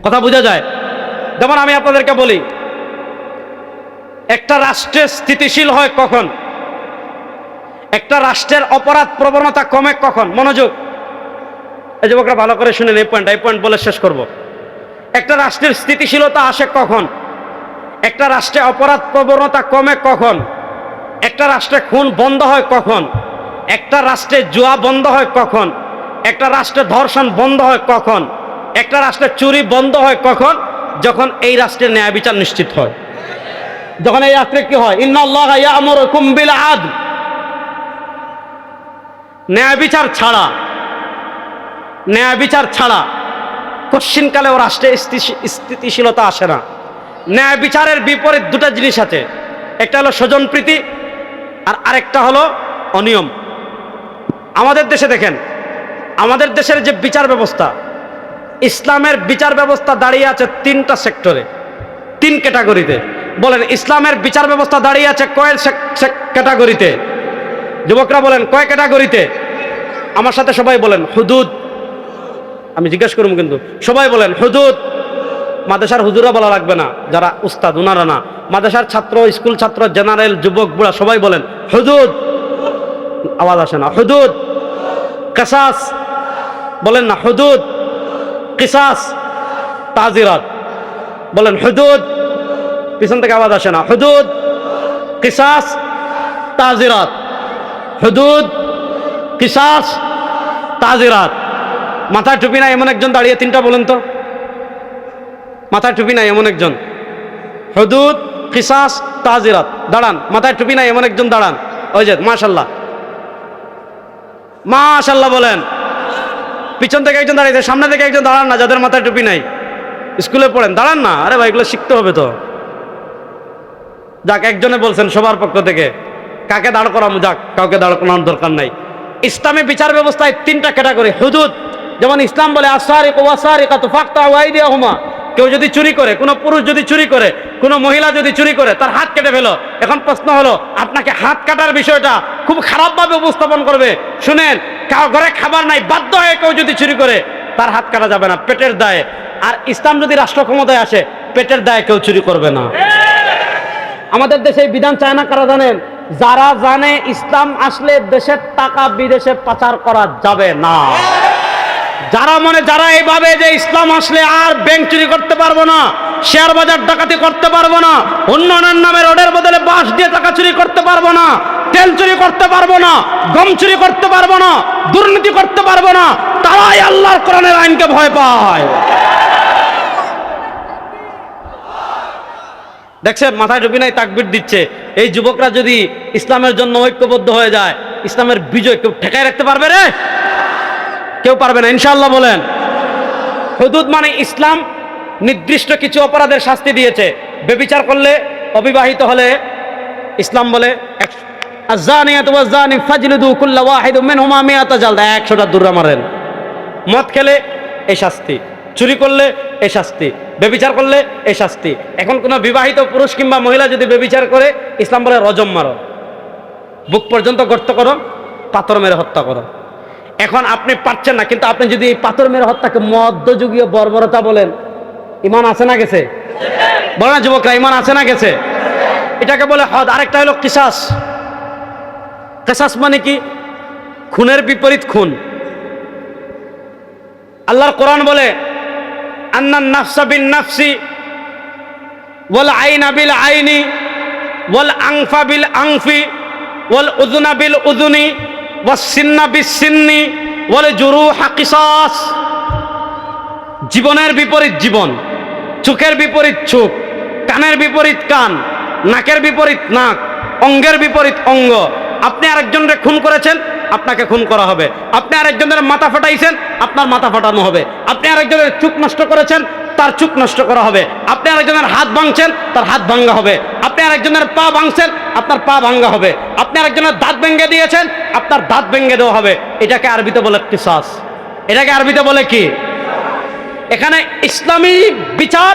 কথা বোঝা যায়? যেমন আমি আপনাদেরকে বলি, একটা রাষ্ট্রের স্থিতিশীল হয় কখন, একটা রাষ্ট্রের অপরাধ প্রবণতা কমে কখন। মনোযোগ, এই যুবকরা ভালো করে শুনেন, এই পয়েন্ট বলে শেষ করব। একটা রাষ্ট্রের স্থিতিশীলতা আসে কখন, একটা রাষ্ট্রে অপরাধ প্রবণতা কমে কখন, একটা রাষ্ট্রে খুন বন্ধ হয় কখন, একটা রাষ্ট্রে জুয়া বন্ধ হয় কখন, একটা রাষ্ট্রে ধর্ষণ বন্ধ হয় কখন, একটা রাষ্ট্রে চুরি বন্ধ হয় কখন, যখন এই রাষ্ট্রের ন্যায় বিচার নিশ্চিত হয়। যখন এই রাষ্ট্রে কি হয়, ইন্নাল্লাহা ইয়া'মুরুকুম বিল আদল, ন্যায় বিচার ছাড়া কশ্চিনকালে ও রাষ্ট্রে স্থিতিশীলতা আসে না। ন্যায় বিচারের বিপরীত দুটো জিনিস আছে, একটা হলো স্বজনপ্রীতি আর আরেকটা হলো অনিয়ম। আমাদের দেশে দেখেন, আমাদের দেশের যে বিচার ব্যবস্থা, ইসলামের বিচার ব্যবস্থা দাঁড়িয়ে আছে তিনটা সেক্টরে, তিন ক্যাটাগরিতে। বলেন, ইসলামের বিচার ব্যবস্থা দাঁড়িয়ে আছে কয় ক্যাটাগরিতে? যুবকরা বলেন, কয় ক্যাটাগরিতে? আমার সাথে সবাই বলেন হুদুদ। আমি জিজ্ঞেস করব কিন্তু সবাই বলেন হুদুদ। মাদ্রাসার হুজুরা বলা লাগবে না, যারা উস্তাদ উনারা না, মাদ্রাসার ছাত্র, স্কুল ছাত্র, জেনারেল, যুবক, বুড়া সবাই বলেন হুদুদ। আওয়াজ আসে না। হুদুদ, কিসাস বলেন না, হুদুদ, কিসাস, তাজিরাত বলেন। হুদুদ, পিছন থেকে আওয়াজ আসে না। হুদুদ, কিসাস, তাজিরাত। হুদুদ, কিসাস, তাজিরাত। মাথায় টুপি নাই এমন একজন দাঁড়িয়ে তিনটা বলেন তো। মাথায় টুপি নাই এমন একজন। হুদুদ, কিসাস, তাজিরাত। দাঁড়ান। মাথায় টুপি নাই এমন একজন দাঁড়ান। ওই যে মাশাল্লাহ, মাশাল্লাহ বলেন। পিছন থেকে একজন দাঁড়িয়েছে, সামনে থেকে একজন দাঁড়ান না, যাদের মাথায় টুপি নাই। স্কুলে পড়েন, দাঁড়ান না। আরে ভাই, এগুলো শিখতে হবে তো। যাক, একজনে বলছেন সবার পক্ষ থেকে, কাকে দাঁড় করাবো? যাক, কাউকে দাঁড় করানোর দরকার নাই। ইসলামী বিচার ব্যবস্থায় তিনটা ক্যাটাগরি হুদুদ। যেমন ইসলাম বলে আস-সারিকু ওয়াস-সারিকাতু ফাকতাউ আইদিয়াহুমা, কেউ যদি চুরি করে, কোনো পুরুষ যদি চুরি করে, কোনো মহিলা যদি চুরি করে, তার হাত কেটে ফেলো। এখন প্রশ্ন হলো, আপনাকে হাত কাটার বিষয়টা খুব খারাপভাবে উপস্থাপন করবে। শুনেন, কারো ঘরে খাবার নাই, বাধ্য হয়ে কেউ যদি চুরি করে, তার হাত কাটা যাবে না, পেটের দায়ে। আর ইসলাম যদি রাষ্ট্র ক্ষমতায় আসে, পেটের দায়ে কেউ চুরি করবে না। আমাদের দেশে বিধান চায় না কারা জানেন? যারা জানে ইসলাম আসলে দেশের টাকা বিদেশে পাচার করা যাবে না। যারা এইভাবে যে ইসলাম আসলে আর ব্যাংক চুরি করতে পারবো না, শেয়ার বাজার ডাকাতি করতে পারবো না, উন্নয়নের নামে রোডের বদলে বাঁশ দিয়ে টাকা চুরি করতে পারবো না, তেল চুরি করতে পারবো না, গম চুরি করতে পারবো না, দুর্নীতি করতে পারবো না, তারাই আল্লাহর কোরআনের আইনকে ভয় পায়। দেখছেন, মাথায় টুপি নাই, তাকবীর দিচ্ছে। এই যুবকরা যদি ইসলামের জন্য ঐক্যবদ্ধ হয়ে যায়, ইসলামের বিজয় কেউ ঠেকায় রাখতে পারবে রে? কেউ পারবে না, ইনশাআল্লাহ বলেন। হুদুদ মানে ইসলাম নির্দিষ্ট কিছু অপরাধের শাস্তি দিয়েছে। ব্যভিচার করলে, অবিবাহিত হলে ইসলাম বলে আয-যানিয়াতু ওয়াজ-যানি ফাজলিদু কুল্লা ওয়াহিদিন মিনহুমা মিআতা জালদা, 100টা দূররা মারেন। মদ খেলে এই শাস্তি, চুরি করলে এই শাস্তি, ব্যভিচার করলে এই শাস্তি। এখন কোনো বিবাহিত পুরুষ কিংবা মহিলা যদি ব্যভিচার করে, ইসলাম বলে রজম মারো, বুক পর্যন্ত গর্ত করো, পাথর মেরে হত্যা করো। এখন আপনি পারছেন না, কিন্তু আপনি যদি এই পাথর মেরে হত্যাকে মধ্যযুগীয় বর্বরতা বলেন, ইমান আছে না গেছে? বলে না যুবকরা, ইমান আছে না গেছে? এটাকে বলে হদ। আরেকটা হলো কিসাস। কিসাস মানে কি? খুনের বিপরীত খুন। আল্লাহর কোরআন বলে আন্নান নাফসা বিন নাফসি ওয়াল আইনা বিল আইনি ওয়াল আনফা বিল আনফি ওয়াল উযুনা বিল উযুনি ওয়াস সিন্না বিস সিন্নি ওয়াল জুরুহা কিসাস। জীবনের বিপরীত জীবন, চোখের বিপরীত চোখ, কানের বিপরীত কান, নাকের বিপরীত নাক, অঙ্গের বিপরীত অঙ্গ। আপনি আরেকজনকে খুন করেছেন, আপনাকে খুন করা হবে। আপনি আরেকজনের মাথা ফাটাইছেন, আপনার মাথা ফাটানো হবে। আপনি আরেকজনের চোখ নষ্ট করেছেন, তার চোখ নষ্ট করা হবে। আপনি আরেকজনের হাত ভাঙছেন, তার হাত ভাঙ্গা হবে। আপনি আরেকজনের পা ভাঙছেন, আপনার পা ভাঙ্গা হবে। আপনি আরেকজনের দাঁত ভেঙে দিয়েছেন, আপনার দাঁত ভেঙে দেওয়া হবে। এটাকে আরবিতে বলে কিসাস। এটাকে আরবিতে বলে কি? এখানে ইসলামী বিচার,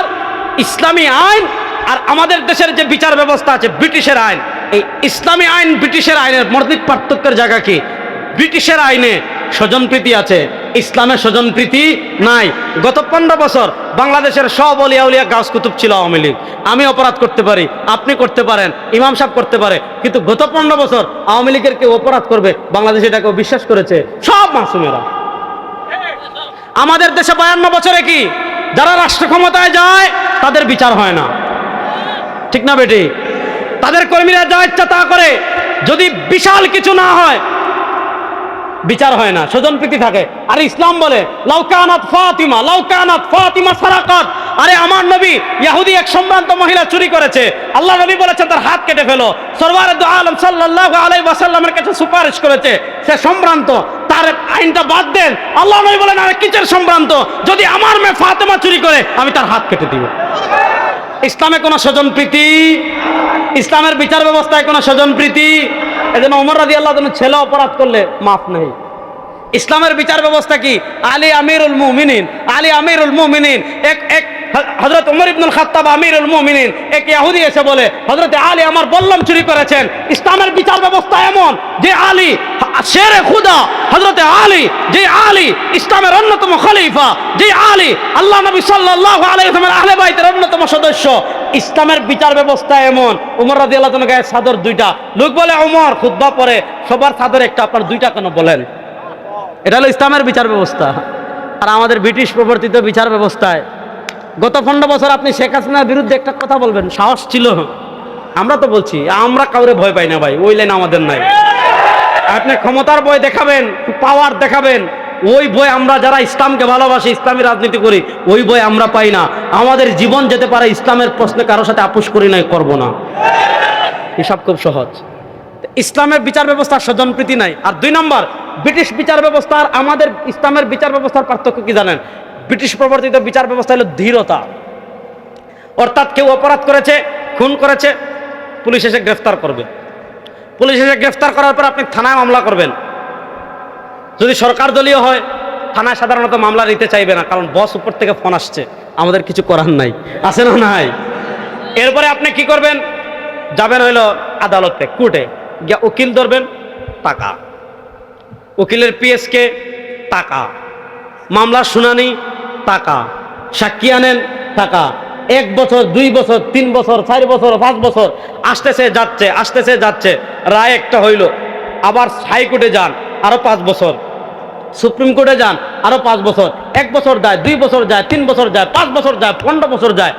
ইসলামী আইন আর আমাদের দেশের যে বিচার ব্যবস্থা আছে ব্রিটিশের আইন, এই ইসলামী আইন ব্রিটিশের আইনের মৌলিক পার্থক্যের জায়গা কি? ব্রিটিশের আইনে স্বজনপ্রীতি আছে, ইসলামের স্বজনপ্রীতি নাই। গত 15 বছর বাংলাদেশের সব অলিয়া উলিয়া গাছ কুতুব ছিল আওয়ামী লীগ। আমি অপরাধ করতে পারি, আপনি করতে পারেন, ইমাম সাহেব করতে পারে, কিন্তু গত 15 বছর আওয়ামী লীগের কেউ অপরাধ করবে বাংলাদেশে এটাকেও বিশ্বাস করেছে সব মাসুমেরা। আমাদের দেশে 52 বছরে কি যারা রাষ্ট্র ক্ষমতায় যায় তাদের বিচার হয় না, ঠিক না বেটি? তাদের কর্মীরা যা ইচ্ছা তা করে, যদি বিশাল কিছু না হয় বিচার হয় না, স্বজনপ্রীতি থাকে। আর ইসলাম বলে লাউকানাত ফাতিমা সারাকাত। আরে আমার নবী ইহুদি এক সম্ভ্রান্ত মহিলা চুরি করেছে, আল্লাহ নবী বলেছেন তার হাত কেটে ফেলো। সরওয়ারে দু আলম সাল্লাল্লাহু আলাইহি ওয়াসাল্লামের কাছে সুপারিশ করেছে, সে সম্ভ্রান্ত, তার আইনটা বাদ দেন। আল্লাহ নবী বলেন আরে কিসের সম্ভ্রান্ত, যদি আমার মেয়ে ফাতেমা চুরি করে আমি তার হাত কেটে দিব। ইসলামে কোনো স্বজনপ্রীতি, ইসলামের বিচার ব্যবস্থায় কোনো স্বজনপ্রীতি। এজন্য ওমর রাদিয়াল্লাহু আনহু ছেলে অপরাধ করলে মাফ নেই। ইসলামের বিচার ব্যবস্থা কি? আলী আমিরুল মুমিনিন, আলী আমিরুল মুমিনিন। এক হযরত ওমর ইবনুল খাত্তাব আমিরুল মুমিনিন, এক ইহুদি এসে বলে হযরত আলী আমার বল্লম চুরি করেছেন। ইসলামের বিচার ব্যবস্থা এমন যে আলী শেরে খুদা, হযরত আলী, যে আলী ইসলামের অন্যতম খলিফা, যে আলী আল্লাহ নবী সাল্লাল্লাহু আলাইহি ওয়াসাল্লামের আহলে বাইতের অন্যতম সদস্য, ইসলামের বিচার ব্যবস্থা এমন। ওমর রাদিয়াল্লাহু আনহু গায়ে চাদর 2টা। লোক বলে ওমর খুতবা পড়ে সবার চাদর একটা, আপনার 2টা কেন বলেন? এটা হলো ইসলামের বিচার ব্যবস্থা। আর আমাদের ব্রিটিশ প্রবর্তিত বিচার ব্যবস্থায় গত 15 বছর আপনি শেখ হাসিনার বিরুদ্ধে একটা কথা বলবেন, সাহস ছিল? আমরা তো বলছি, আমরা কাউরে ভয় পাই না ভাই, ওই লাইন আমাদের নাই। আপনি ক্ষমতার ভয় দেখাবেন, পাওয়ার দেখাবেন, ওই ভয় আমরা যারা ইসলামকে ভালোবাসি, ইসলামী রাজনীতি করি, ওই ভয় আমরা পাই না। আমাদের জীবন যেতে পারে, ইসলামের প্রশ্নে কারোর সাথে আপোষ করি নাই, করবো না, হিসাব খুব সহজ। ইসলামের বিচার ব্যবস্থার স্বজনপ্রীতি নাই। আর 2 নম্বর, ব্রিটিশ বিচার ব্যবস্থা আর আমাদের ইসলামের বিচার ব্যবস্থার পার্থক্য কি জানেন? ব্রিটিশ প্রবর্তিত বিচার ব্যবস্থা হলো ধীরতা। অর্থাৎ কেউ অপরাধ করেছে, খুন করেছে, পুলিশ এসে গ্রেফতার করবে। পুলিশ এসে গ্রেফতার করার পর আপনি থানায় মামলা করবেন। যদি সরকার দলীয় হয়, থানায় সাধারণত মামলা নিতে চাইবে না, কারণ বস উপর থেকে ফোন আসছে, আমাদের কিছু করার নাই, আছে না নাই? এরপরে আপনি কি করবেন? যাবেন হইলো আদালতে, কোর্টে গিয়া উকিল ধরবেন, টাকা, উকিলের পিএসকে টাকা, মামলার শুনানি টাকা, সাক্ষী আনেন টাকা। 1 বছর, 2 বছর, 3 বছর, 4 বছর, 5 বছর আসতেছে যাচ্ছে, আসতেছে যাচ্ছে, রায় একটা হইল। আবার হাইকোর্টে যান, আরো 5 বছর, সুপ্রিম কোর্টে যান, আরো 5 বছর, 1 বছর যায়, 2 বছর যায়, 3 বছর যায়, 5 বছর যায়, 15 বছর যায়,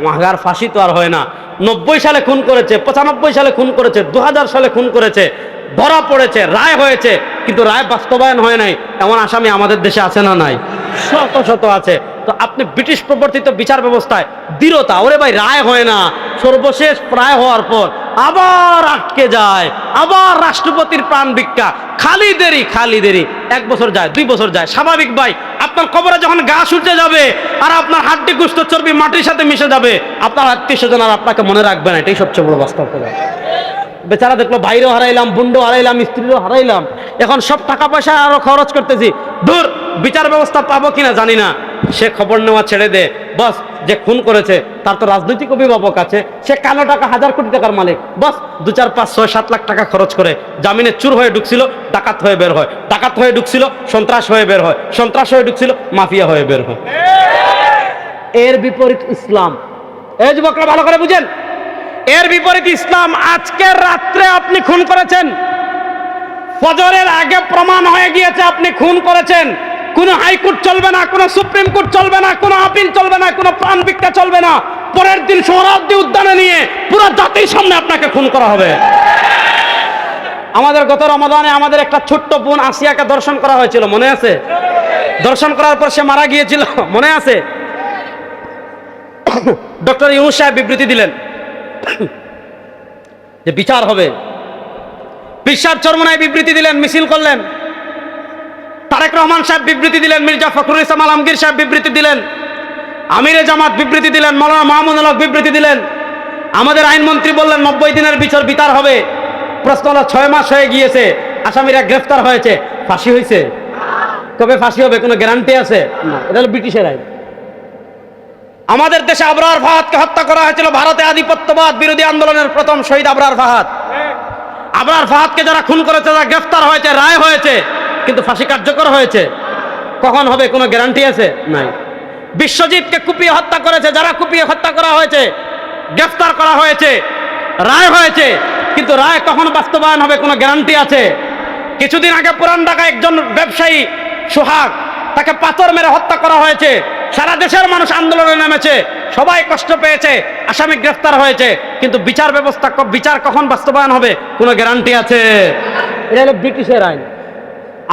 মাগার ফাঁসি তো আর হয় না। 90 সালে খুন করেছে, 95 সালে খুন করেছে, 2000 সালে খুন করেছে, ধরা পড়েছে, রায় হয়েছে, কিন্তু রায় বাস্তবায়ন হয় নাই, এমন আসামি আমাদের দেশে আছে না নাই? শত শত আছে। তো আপনি ব্রিটিশ প্রবর্তিত বিচার ব্যবস্থায় দৃঢ়তা, ওরে ভাই রায় হয় না, সর্বশেষ রায় হওয়ার পর আবার আটকে যায়, আবার রাষ্ট্রপতির প্রাণ ভিক্ষা, খালি দেরি, খালি দেরি, 1 বছর যায়, 2 বছর যায়। স্বাভাবিক ভাই, আপনার কবরে যখন ঘাস উঠে যাবে আর আপনার হাড্ডি গোশত চর্বি মাটির সাথে মিশে যাবে, আপনার আত্মীয় স্বজন আর আপনাকে মনে রাখবে না, এটাই সবচেয়ে বড় বাস্তব কথা। বেচারা দেখলো ভাইরও হারাইলাম, বোনও হারাইলাম, স্ত্রীরও হারাইলাম, এখন সব টাকা পয়সা আরো খরচ করতেছি, দূর বিচার ব্যবস্থা পাবো কিনা জানি না। সে খবর নেওয়া ছেড়ে দে, বস যে খুন করেছে তার তো রাজনৈতিক অভিভাবক আছে, সে কালো টাকা 1000 কোটি টাকার মালিক, বস 2, 4, 5, 6, 7 লাখ টাকা খরচ করে জামিনে চুর হয়ে ঢুকছিল, ডাকাত হয়ে বের হয়, ডাকাত হয়ে ঢুকছিল, সন্ত্রাস হয়ে বের হয়, সন্ত্রাস হয়ে ঢুকছিল, মাফিয়া হয়ে বের হয়। এর বিপরীত ইসলাম। এই যুবকরা ভালো করে বুঝেন, এর বিপরীত ইসলাম। আজকের রাত্রে আপনি খুন করেছেন, ফজরের আগে প্রমাণ হয়ে গিয়েছে আপনি খুন করেছেন, কোনো হাইকোর্ট চলবে না, কোনো সুপ্রিম কোর্ট চলবে না, কোনো আপিল চলবে না, কোনো প্রাণ ভিক্ষা চলবে না, পরের দিন সোহরাওয়ার্দী উদ্যানে নিয়ে পুরো জাতির সামনে আপনাকে খুন করা হবে। আমাদের গত রমাদানে আমাদের একটা ছোট্ট বোন আসিয়াকে দর্শন করা হয়েছিল, মনে আছে? দর্শন করার পর সে মারা গিয়েছিল, মনে আছে? ডক্টর ইউনূস সাহেব বিবৃতি দিলেন যে বিচার হবে। পীর সাহেব চরমনাই বিবৃতি দিলেন, মিছিল করলেন। তারেক রহমান সাহেব বিবৃতি দিলেন, মির্জা ফখরুল ইসলাম আলমগীর সাহেব বিবৃতি দিলেন, আমিরে জামাত বিবৃতি দিলেন, মাওলানা মাহমুদুল হক বিবৃতি দিলেন। আমাদের আইনমন্ত্রী বললেন 90 দিনের বিচার হবে। প্রশ্ন হলো 6 মাস হয়ে গিয়েছে, আসামিরা গ্রেফতার হয়েছে, ফাঁসি হয়েছে? কবে ফাঁসি হবে কোনো গ্যারান্টি আছে? না, এটা হলো ব্রিটিশের আইন। আমাদের দেশে আবরার ফাহাদকে হত্যা করা হয়েছিল ভারতে আধিপত্যবাদ বিরোধী আন্দোলনের প্রথম শহীদ আবরার ফাহাদ। আবরার ফাহাদকে যারা খুন করেছে, যারা গ্রেফতার হয়েছে, রায় হয়েছে, কিন্তু ফাঁসি কার্যকর হয়েছে। কখন হবে কোনো গ্যারান্টি আছে? নাই। বিশ্বজিৎকে কুপিয়ে হত্যা করেছে, যারা কুপিয়ে হত্যা করা হয়েছে, গ্রেফতার করা হয়েছে, রায় হয়েছে, কিন্তু রায় কখন বাস্তবায়ন হবে কোনো গ্যারান্টি আছে? কিছুদিন আগে পুরান ঢাকায় একজন ব্যবসায়ী সোহাগ, তাকে পাথর মেরে হত্যা করা হয়েছে। সারা দেশের মানুষ আন্দোলনে নেমেছে, সবাই কষ্ট পেয়েছে, আসামি গ্রেফতার হয়েছে, কিন্তু বিচার কখন বাস্তবায়ন হবে কোনো গ্যারান্টি আছে? এটা হলো ব্রিটিশের আইন।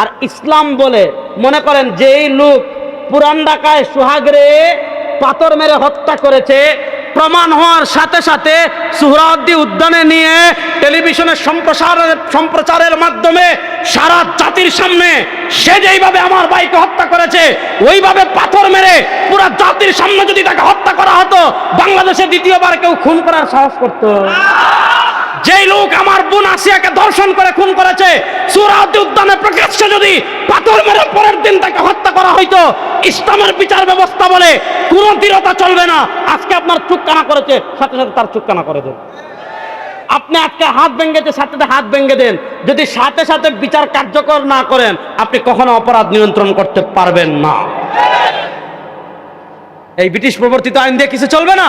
আর ইসলাম বলে মনে করেন যেই লোক পুরান ঢাকায় সোহাগরে পাথর মেরে হত্যা করেছে, প্রমাণ হওয়ার সাথে সাথে সুহরাওয়ার্দী উদ্যানে নিয়ে টেলিভিশনের সম্প্রচারের মাধ্যমে সারা জাতির সামনে সে যেইভাবে আমার ভাইকে হত্যা করেছে ওইভাবে পাথর মেরে পুরা জাতির সামনে যদি তাকে হত্যা করা হতো, বাংলাদেশে দ্বিতীয়বার কেউ খুন করার সাহস করত? যেই লোক আমার বোন আসিয়াকে ধর্ষণ করে খুন করেছে, সুহরাওয়ার্দী উদ্যানে প্রকাশ্যে যদি পাথর মেরে পরের দিন তাকে হত্যা করা হইতো, ইসলামের বিচার ব্যবস্থা বলে কোনো দৃঢ়তা চলবে না। আজকে আপনার চোখ কানা করেছে, সাথে সাথে তার চোখ কানা করে দেন। আপনি আজকে হাত ভেঙেছে, সাথে সাথে হাত ভেঙে দেন। যদি সাথে সাথে বিচার কার্যকর না করেন, আপনি কখনো অপরাধ নিয়ন্ত্রণ করতে পারবেন না। এই ব্রিটিশ প্রবর্তিত আইন দিয়ে কিছু চলবে না।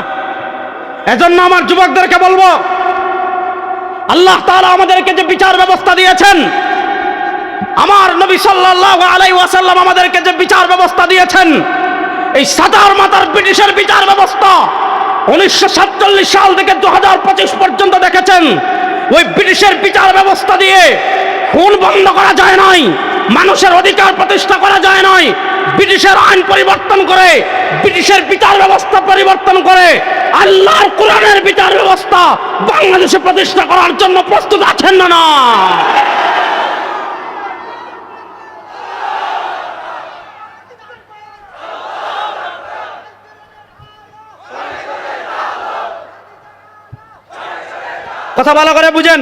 এজন্য আমার যুবকদেরকে বলবো, আল্লাহ তাআলা আমাদেরকে যে বিচার ব্যবস্থা দিয়েছেন, আমার নবী সাল্লাল্লাহু আলাইহি ওয়াসাল্লাম আমাদেরকে যে বিচার ব্যবস্থা দিয়েছেন, এই সাতার মাতার ব্রিটিশের বিচার ব্যবস্থা 1947 সাল থেকে 2025 পর্যন্ত দেখেছেন। ওই ব্রিটিশের বিচার ব্যবস্থা দিয়ে খুন বন্ধ করা যায় নাই, মানুষের অধিকার প্রতিষ্ঠা করা যায় নাই। ব্রিটিশের আইন পরিবর্তন করে, ব্রিটিশের বিচার ব্যবস্থা পরিবর্তন করে আল্লাহর কোরআনের বিচার ব্যবস্থা বাংলাদেশে প্রতিষ্ঠা করার জন্য প্রস্তুত আছেন না? না। কথা ভালো করে বুঝেন।